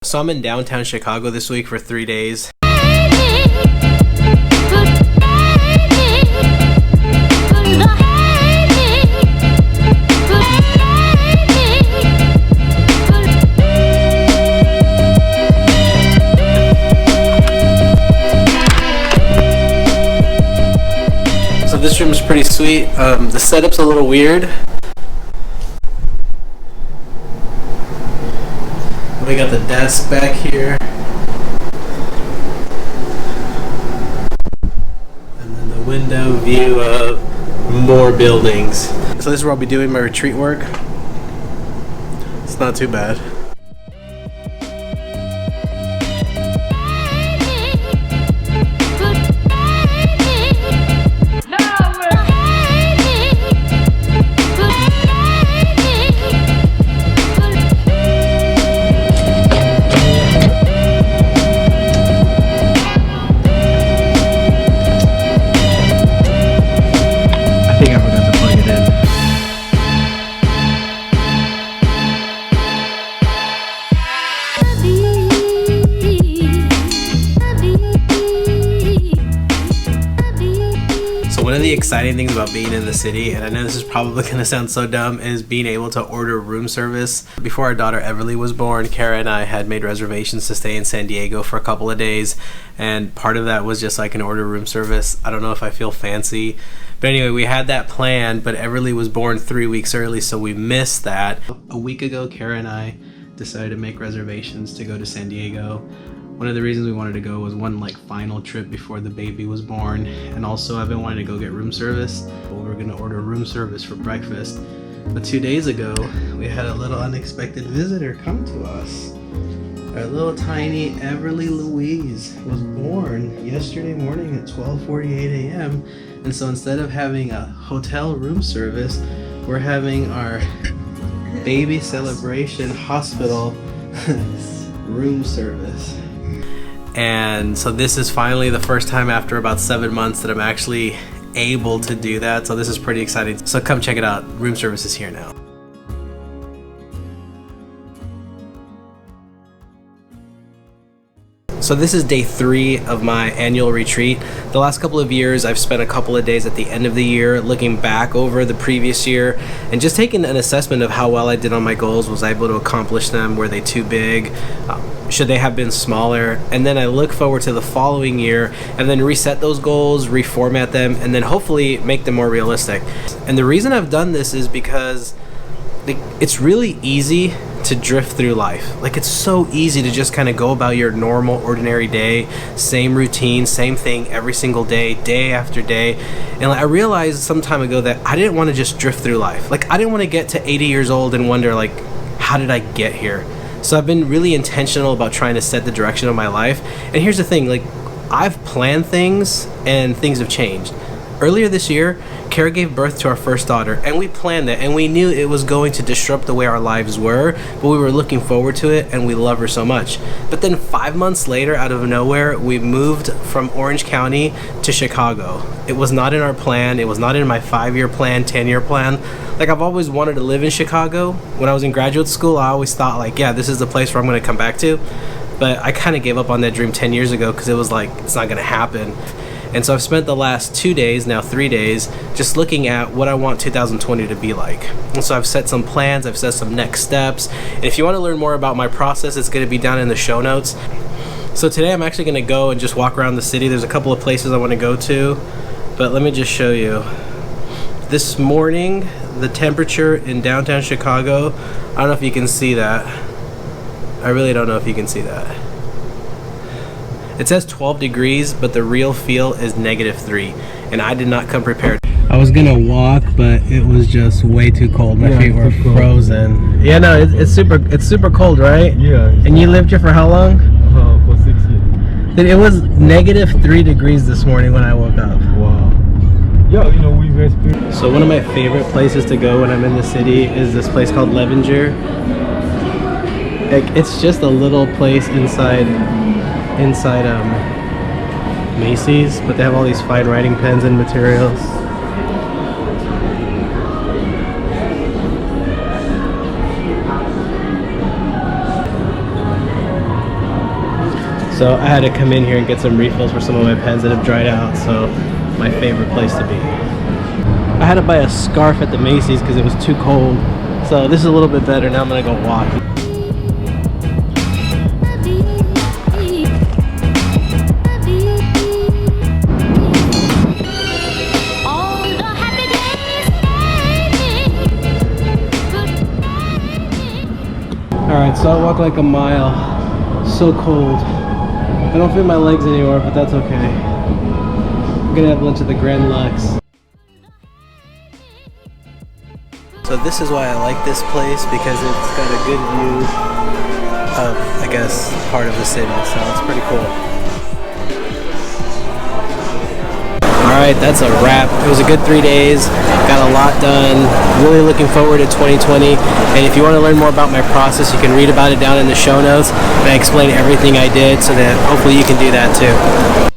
So I'm in downtown Chicago this week for 3 days. So this room is pretty sweet. The setup's a little weird. We got the desk back here. And then the window view of more buildings. So this is where I'll be doing my retreat work. It's not too bad. One of the exciting things about being in the city, and I know this is probably going to sound so dumb, is being able to order room service. Before our daughter Everly was born, Kara and I had made reservations to stay in San Diego for a couple of days, and part of that was just so I can order room service. I don't know if I feel fancy, but anyway, we had that planned, but Everly was born 3 weeks early, so we missed that. A week ago, Kara and I decided to make reservations to go to San Diego. One of the reasons we wanted to go was one final trip before the baby was born, and also I've been wanting to go get room service. We were gonna order room service for breakfast, but 2 days ago we had a little unexpected visitor come to us. Our little tiny Everly Louise was born yesterday morning at 12:48 a.m. and so instead of having a hotel room service, we're having our baby celebration hospital room service. And so this is finally the first time after about 7 months that I'm actually able to do that. So this is pretty exciting. So come check it out. Room service is here now. So this is day 3 of my annual retreat. The last couple of years, I've spent a couple of days at the end of the year looking back over the previous year and just taking an assessment of how well I did on my goals. Was I able to accomplish them? Were they too big? Should they have been smaller? And then I look forward to the following year and then reset those goals, reformat them, and then hopefully make them more realistic. And the reason I've done this is because it's really easy to drift through life. It's so easy to just kind of go about your normal, ordinary day, same routine, same thing every single day, day after day. And I realized some time ago that I didn't want to just drift through life. I didn't want to get to 80 years old and wonder, how did I get here? So I've been really intentional about trying to set the direction of my life. And here's the thing, I've planned things and things have changed. Earlier this year, Kara gave birth to our first daughter, and we planned it, and we knew it was going to disrupt the way our lives were, but we were looking forward to it, and we love her so much. But then 5 months later, out of nowhere, we moved from Orange County to Chicago. It was not in our plan. It was not in my 5-year plan, 10-year plan. I've always wanted to live in Chicago. When I was in graduate school, I always thought, yeah, this is the place where I'm going to come back to. But I kind of gave up on that dream 10 years ago because it was it's not going to happen. And so I've spent the last 2 days, now 3 days, just looking at what I want 2020 to be like. And so I've set some plans, I've set some next steps. And if you want to learn more about my process, it's going to be down in the show notes. So today I'm actually going to go and just walk around the city. There's a couple of places I want to go to, but let me just show you. This morning, the temperature in downtown Chicago, I don't know if you can see that. I really don't know if you can see that. It says 12 degrees, but the real feel is -3, and I did not come prepared. I was gonna walk, but it was just way too cold. My feet were frozen. Yeah, no, it's super cold, right? Yeah. And you lived here for how long? For 6 years. It was -3 degrees this morning when I woke up. Wow. Yeah, we've experienced. So one of my favorite places to go when I'm in the city is this place called Levenger. It's just a little place inside Macy's, but they have all these fine writing pens and materials. So I had to come in here and get some refills for some of my pens that have dried out, so my favorite place to be. I had to buy a scarf at the Macy's because it was too cold. So this is a little bit better. Now I'm gonna go walk. Alright, so I walked like a mile. So cold. I don't feel my legs anymore, but that's okay. I'm gonna have lunch at the Grand Lux. So this is why I like this place, because it's got a good view of, I guess, part of the city, so it's pretty cool. Alright, that's a wrap. It was a good 3 days. Got a lot done. Really looking forward to 2020. And if you want to learn more about my process, you can read about it down in the show notes. And I explain everything I did so that hopefully you can do that too.